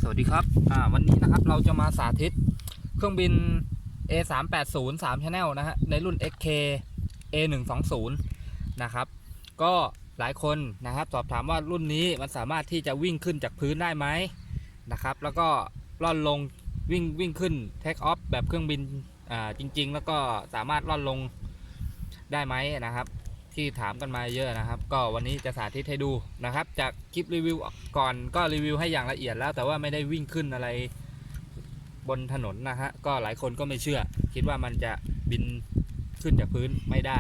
วัสดีครับวันนี้นะครับเราจะมาสาธิตเครื่องบิน A380 3 Channel นะฮะในรุ่น XK A120 นะครับก็หลายคนนะครับสอบถามว่ารุ่นนี้มันสามารถที่จะวิ่งขึ้นจากพื้นได้ไหมนะครับแล้วก็ล่อนลงวิ่งขึ้น Take off แบบเครื่องบินจริงๆแล้วก็สามารถล่อนลงได้ไหมนะครับที่ถามกันมาเยอะนะครับก็วันนี้จะสาธิตให้ดูนะครับจากคลิปรีวิวก่อนก็รีวิวให้อย่างละเอียดแล้วแต่ว่าไม่ได้วิ่งขึ้นอะไรบนถนนนะฮะก็หลายคนก็ไม่เชื่อคิดว่ามันจะบินขึ้นจากพื้นไม่ได้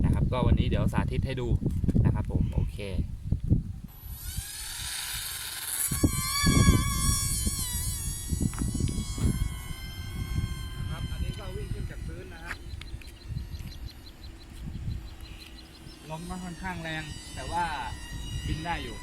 นะครับก็วันนี้เดี๋ยวสาธิตให้ดูนะครับผมโอเคครับอันนี้ก็วิ่งขึ้นจากพื้นนะฮะลมก็ค่อนข้างแรงแต่ว่าบินได้อยู่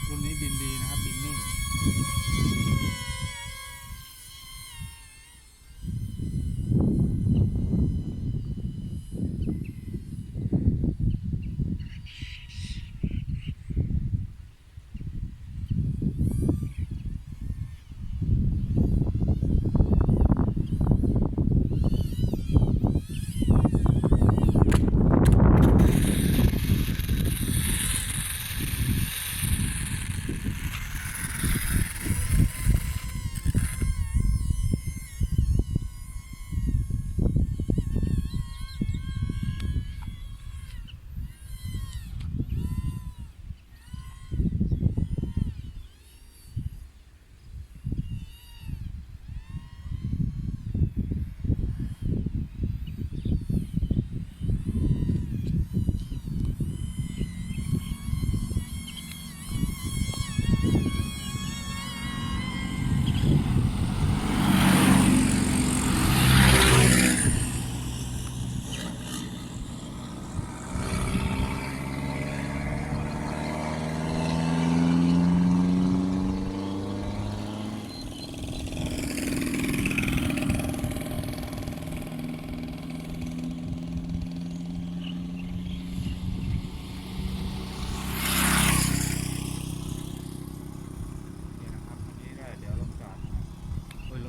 รุ่นนี้บินดีนะครับบินนิ่ง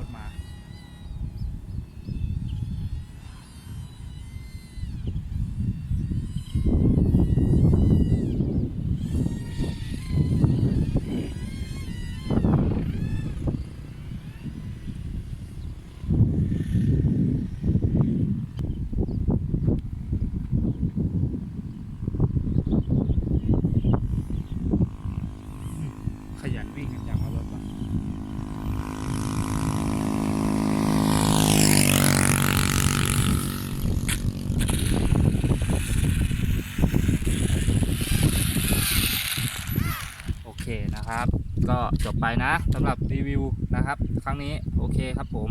รถมาขยันวิ่งกันจังว่ารถมาโอเคนะครับก็จบไปนะสำหรับรีวิวนะครับครั้งนี้โอเคครับผม